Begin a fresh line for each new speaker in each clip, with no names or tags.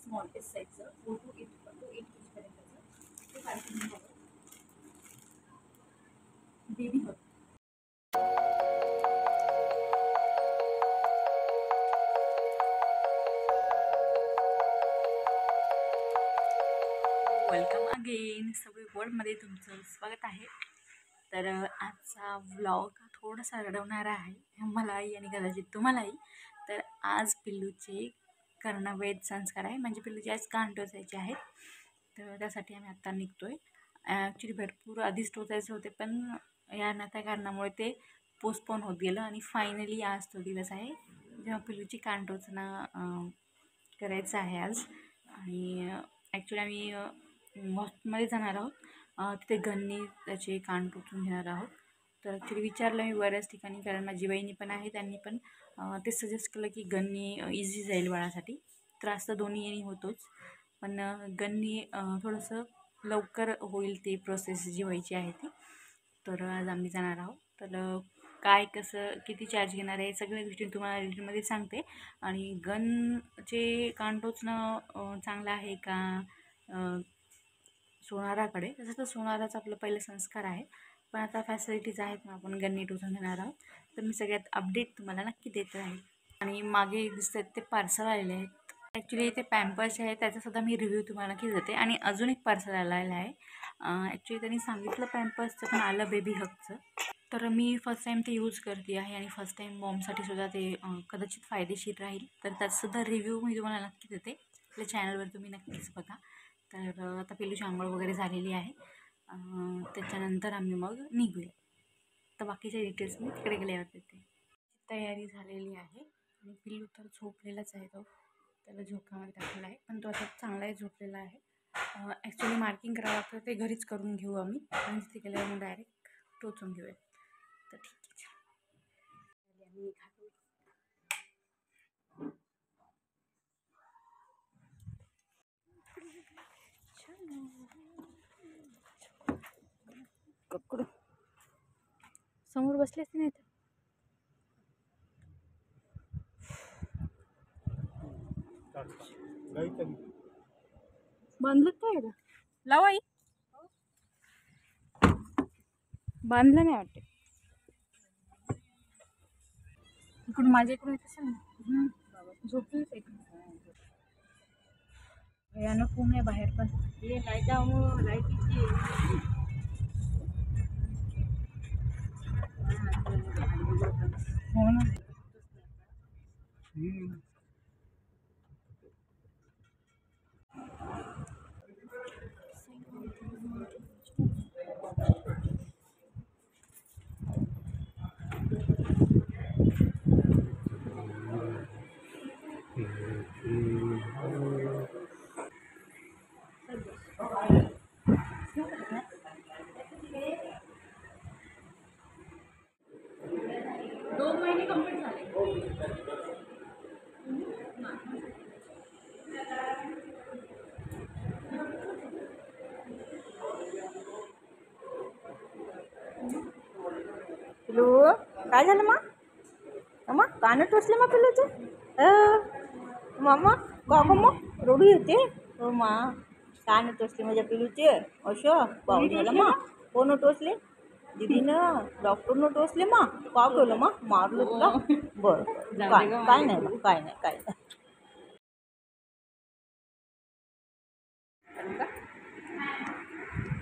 Small taste साईजचं 4 to 8 पर्यंतचं ते parcel झालं baby हग. Welcome again सगळे वर्ल्डमध्ये तुमचं स्वागत आहे. तर आजचा व्लॉग थोडासा रडवणारा आहे मलाही आणि कदाचित तुम्हालाही. तर आज पिल्लूचे कर्णवेध संस्कार आहे, म्हणजे पिल्लूचे आज कान टोचायचे आहेत. तर त्यासाठी आम्ही आत्ता निघतो आहे. ॲक्च्युली भरपूर आधीच टोचायचे होते, पण या ना त्या कारणामुळे ते पोस्टपोन होत गेलं आणि फायनली आज तो दिवस आहे जेव्हा पिल्लूची कान टोचणं करायचं आहे आज. आणि ॲक्च्युली आम्ही हॉस्पिटलमध्ये जाणार आहोत, तिथे गन्नी त्याचे कान टोचून घेणार आहोत. तर ॲक्च्युली विचारलं मी बऱ्याच ठिकाणी, कारण माझी बहिणी पण आहे, त्यांनी पण ते सजेस्ट केलं की गन्नी इझी जाईल बाळासाठी. त्रास तर दोन्ही होतोच, पण गन्नी थोडंसं लवकर होईल ती प्रोसेस जी व्हायची आहे ती. तर आज आम्ही जाणार आहोत. तर काय कसं किती चार्ज घेणार आहे सगळ्या गोष्टी तुम्हाला डिटेलमध्ये सांगते. आणि गनचे कान टोचणं चांगलं आहे का सोनाराकडे, तसं तर सोनाराच आपलं पहिलं संस्कार आहे, पण आता फॅसिलिटीज आहेत ना, आपण गन्नी टोचून घेणार आहोत. तर मी सगळ्यात अपडेट तुम्हाला नक्की देत राहील. आणि मागे दिसतात ते पार्सल आलेले आहेत. ॲक्च्युली ते पॅम्पर्स आहे, त्याचासुद्धा मी रिव्ह्यू तुम्हाला नक्की देते. आणि अजून एक पार्सल आलेलं आहे. ॲक्च्युली त्यांनी सांगितलं पॅम्पर्सचं, पण आलं बेबी हगचं. तर मी फर्स्ट टाईम ते यूज करते आहे आणि फर्स्ट टाईम मॉमसाठी सुद्धा ते कदाचित फायदेशीर राहील. तर त्याचंसुद्धा रिव्ह्यू मी तुम्हाला नक्की देते. आपल्या चॅनलवर तुम्ही नक्कीच बघा. तर आता पिल्लूची आंघोळ वगैरे झालेली आहे, त्याच्यानंतर आम्ही मग निघूया. तर बाकीचे डिटेल्स मी तिकडे गेल्यावर देते. तयारी झालेली आहे आणि पिल्लू तर झोपलेलाच आहे. तो त्याला झोकामध्ये टाकलेला आहे, पण तो आता चांगला आहे, झोपलेला आहे. ॲक्च्युली मार्किंग करावं लागतं, ते घरीच करून घेऊ आम्ही, आणि तिथे गेल्यावर मग डायरेक्ट टोचून घेऊया. तर ठीक आहे, आम्ही खातो. ककडू समोर बसलेच नाही तर बांधलं काय का लावाई बांधलं नाही वाटते. इकडून माझ्या इकडून येत ना, झोपलीच आहे यानं. कोण आहे बाहेर पण ये लाईटामुळं लाईटीची हो ना. पिलू काय झालं मग कान टोचले मग पिलूचे मामा का मग रडू येते. हो मा कान टोचले माझ्या पिलूचे असं पाहू झालं मग. कोण टोचले? दीदीनं डॉक्टरनं टोचले मग का केलं मग मारलं तुला? बरं काय नाही मग काय नाही.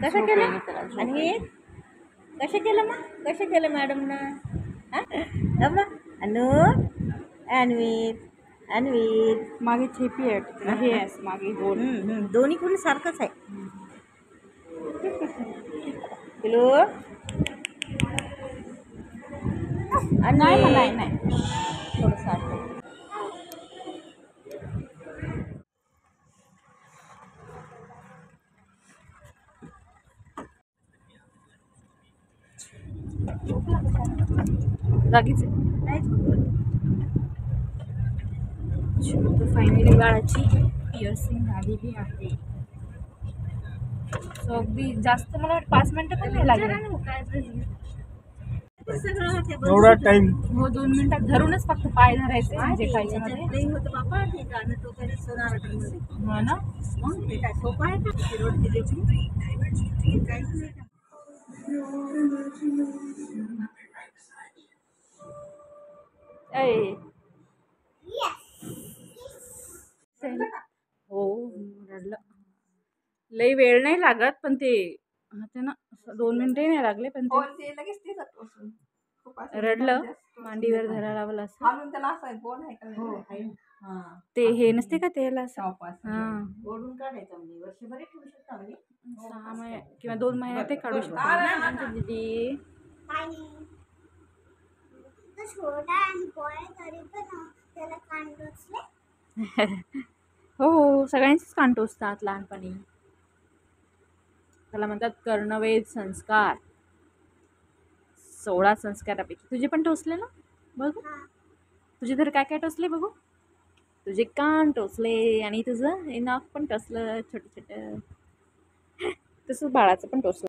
कसं केलं आणि कसं केलं मग कसं केलं मॅडमनं? अनु अन्वित मागे छेपी आहे मागे गोल दोन्ही कोणी सारखंच आहे. पिलू नाही थोडंसं जागीच आहे. फायनली बाळाची पिअर्सिंग झालेली आहे. सो अगदी जास्त मला 5 मिनिटं पण नाही लागले.
एवढा टाइम
हो 2 मिनिटात धरूनच फक्त पाय धरायचे म्हणजे खायच्या मध्ये
होतं बाबा ते गाणं तो तरी सोनार
हो ना.
मग ते काय सोपं आहे का ते रोड दिली काहीच नाही का.
ऐ हो रडलं. लई वेळ नाही लागत पण ते ते ना 2 मिनिटही नाही लागले पण ते
लगेच ते जातो
रडलं. मांडीवर धरा लावलं असं
हालून त्याला असं बोल आहे का हो हा
ते हे नसते का तेल असं हा
ओढून काढायचं म्हणजे वर्षभर ठेवू शकता म्हणजे
6 महिने किंवा 2 महिन्यात ते काढू शकतो दीदी.
छोटा आणि बॉय तरी पण त्याला कान टोचले.
हो सगळ्यांचीच कान टोचतात लहानपणी. त्याला म्हणतात कर्णवेध संस्कार. 16 संस्कारापैकी तुझे पण टोचले ना बघू. तुझे तर काय काय टोचले बघू. तुझे कान टोचले आणि तुझं हे नाक पण टोचलं छोट छोट. तसंच बाळाचं पण टोचलं.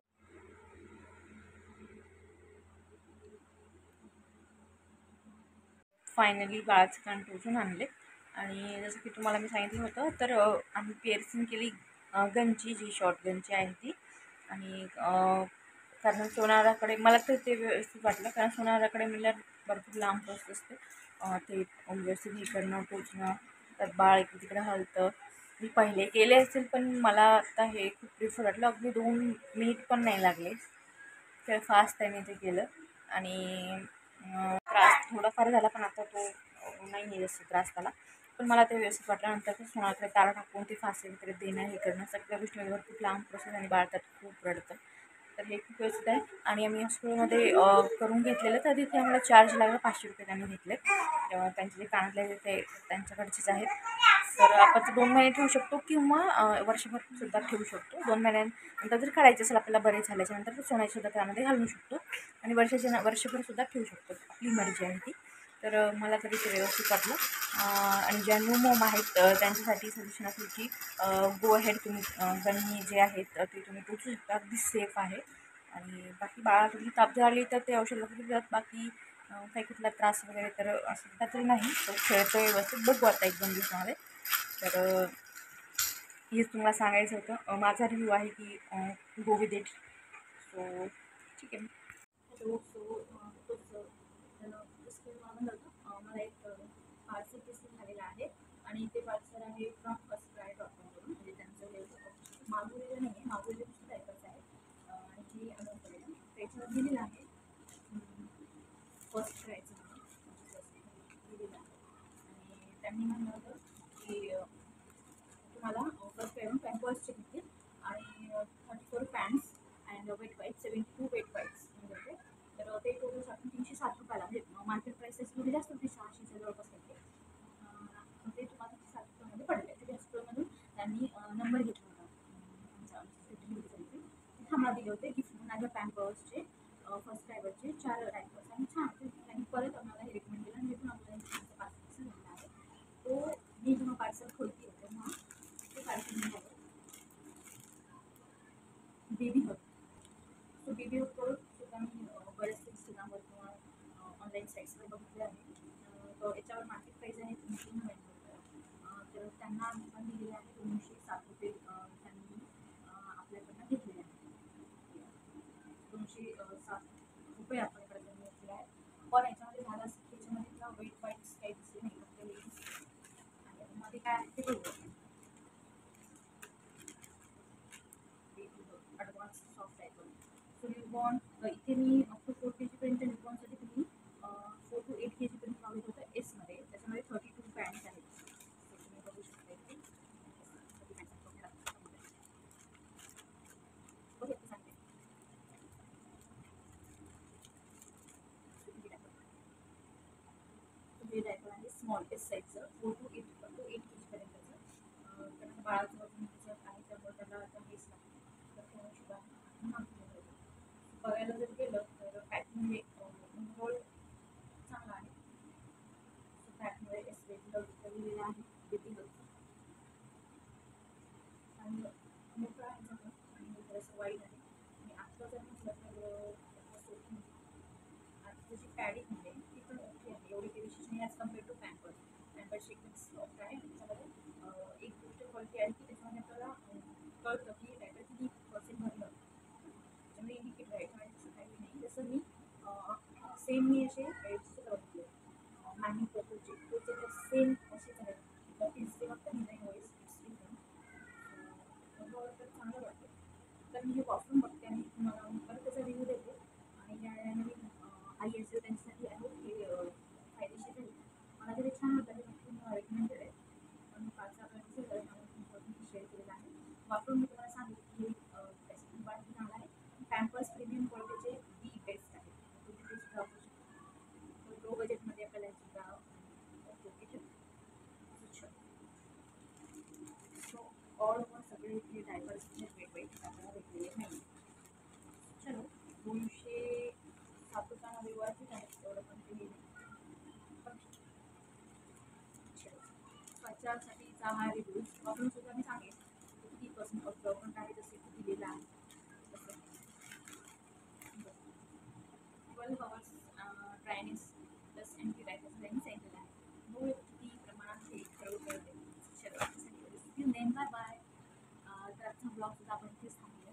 फायनली बाळाचं कान टोचून आणले आणि जसं की तुम्हाला मी सांगितलं होतं तर आम्ही पिअर्सिंग केली गनची जी शॉर्ट गनची आहे ती. आणि कारण सोनाराकडे मला तर ते व्यवस्थित वाटलं कारण सोनाराकडे म्हणल्यावर भरपूर लांब प्रोसेस असते. ते व्यवस्थित हे करणं टोचणं त्यात बाळ इकडे तिकडे हलतं. मी पहिले केले असेल पण मला आता हे खूप प्रिफर वाटलं. अगदी 2 मिनिट पण नाही लागले तर फास्ट त्याने ते केलं. आणि त्रास थोडाफार झाला पण आता तो नाही आहे जास्त त्रास झाला पण मला ते व्यवस्थित वाटलं. नंतर सोनाराकडे तारा टाकून ते फासे वगैरे देणं हे करणं सगळ्या गोष्टी भरपूर लांब प्रोसेस आणि बाळतात खूप रडतं तर हे खूप व्यवस्थित आहे. आणि आम्ही हॉस्पिटलमध्ये करून घेतलेलं तर तिथे आम्हाला चार्ज लागला 500 रुपये त्यांनी घेतले. त्यांचे जे कानातले ते त्यांच्याकडचेच आहेत. तर आपण 2 महिने ठेवू शकतो किंवा वर्षभर सुद्धा ठेवू शकतो. 2 महिन्यानंतर जर काढायचं असेल आपल्याला बरे झाल्याच्यानंतर तर सोन्यासुद्धा त्यामध्ये घालू शकतो आणि वर्षभर सुद्धा ठेवू शकतो. आपली मर्जी आहे ती. तर मला तरी ते व्यवस्थित वाटलं. आणि ज्या न्यू मॉम आहेत त्यांच्यासाठी सजेशन असेल की गो अहेड तुम्ही गणी जे आहेत ते तुम्ही टोचू शकता. अगदी सेफ आहे. आणि बाकी बाळा तुम्ही ताप जर आली तर ते औषध वगैरे देतात. बाकी काही कुठला त्रास वगैरे तर असं तरी नाही. तो खेळतो व्यवस्थित बघू आता 1-2 दिवसामध्ये. तर हेच तुम्हाला सांगायचं होतं. माझा रिव्ह्यू आहे की गो विथ इट. सो ठीक आहे. हॅलो. सो मला एक पार्सल रिसीव झालेलं आहे आणि ते पार्सल आहे फ्रॉम फर्स्टक्राय.com म्हणजे त्यांचं हे मागवलेलं नाही आहे मागवलेलं सुद्धा ऐकच आहे. आणि जी अमाऊंट केलेलं त्याच्यावर दिलेलं आहे फर्स्ट क्रायचं दिलेलं आहे. आणि त्यांनी म्हणलं होतं की तुम्हाला फर्स्ट क्रायवरून पॅम्पर्सचे घेतील आणि 34 पॅन्ट्स अँड वेट वाईट्स 72 वेट वाईट्स म्हणजे तर ते टोटल 307 रुपयाला म्हणजे मार्केट प्राइसेस थोडी जास्त होती 600च्या जवळपास होते. ते तुम्हाला 307 रुपयामध्ये पडले. ते हॉस्पिटलमधून त्यांनी नंबर घेतला होता तिथे आम्हाला दिले होते गिफ्ट म्हणून माझ्या पॅम्पर्सचे फर्स्ट ड्रायव्हरचे 4 रॅपर्स आणि छान त्यांनी परत आम्हाला हे रिकमेंड केलं आणि पण आपल्याला पार्सल झालेला आहे. तो मी जेव्हा पार्सल खोलते तेव्हा ते पार्सल निघालं बेबी हग. सो बेबी हग प्रोडक्ट सुद्धा मी बरेचसे इंस्टाग्रामवर किंवा ऑनलाईन साईट्सवर बघितले आहे. तर याच्यावर मार्केट प्राईस आहे 390 रुपये. तर त्यांना आम्ही पण दिलेले आहे 207 रुपये त्यांनी आपल्याकडनं घेतलेले आहे. 207 रुपये आपल्याकडे त्यांनी घेतलेले आहे. पण याच्यामध्ये झालं असं की याच्यामध्ये वेट वाईट्स काही दिसले नाही फक्त आणि मध्ये काय आहे ते बघू. ॲडव्हान्स सॉफ्ट आहे पण सो न्यूबॉर्न इथे मी अप टू 4 kg न्यूबॉर्नसाठी तुम्ही 4 to 8 kg मागितलं होतं एसमध्ये. त्याच्यामध्ये 32 पॅन्ट्स आहेत. तुम्ही बघू शकता इथे बघू सांगते हे डायपर आहे स्मॉल एस साईजचं 4 to 8 kg कारण बाळाचं वजन त्याच्यात आहे त्यामुळे त्याला आता हेच लागतं. तर त्या हिशोबाने मागवलेलं होतं. बघायला जर गेलं तर पॅकिंग हे ओव्हरऑल चांगलं आहे. सो पॅकमध्ये एस लिहिलेलं आहे बेबी हगचं आणि मोठं आहे जरा आणि थोडंसं वाईट आहे आणि आत्ता जर म्हटलं तर असं सेम मी असे एड्सचे बघते मॅनी पर्पलचे ते सेम असेच आहेत तर तिसरे फक्त डिझाईन वाईज तर चांगलं वाटतं तर मी हे वापरून बघते आणि तुम्हाला परत त्याचा रिव्ह्यू देते आणि ज्या नवीन आई असेल त्यांच्यासाठी आहे हे फायदेशीर आहे मला तरी छान वाटतं हे नक्की रेकमेंडेड आहे पण पाच आपल्याला असेल तर मी शेअर केलेला आहे वापरून मी तुम्हाला सांगितलं की त्याची खूप वाटली चांगला आहे पॅम्पर्स प्रीमियम क्वालिटीचे दी बेस्ट आहे तुम्ही ते सुद्धा वापरू शकता लो बजेटमध्ये आपल्याला सुद्धा ओके सो ऑल ओव्हर सगळे इथे डायपर्स वेगवेगळे आपल्याला वेगवेगळे नाही चलो 207 रुपयामध्ये वरतीच आहे तेवढं पण ते पण त्वचासाठीचा हा रिव्ह्यू वापरून सुद्धा मी सांगेन किती पर्सेंट ऑफ पण आहे जसे की दिलेला आहे तसं 12 hours dryness plus anti diapers त्यांनी सांगितलेलं आहे बघूया किती प्रमाणात हे खरं कळते चलो नेम बाय बाय तर आजचा ब्लॉग सुद्धा आपण इथेच थांबूया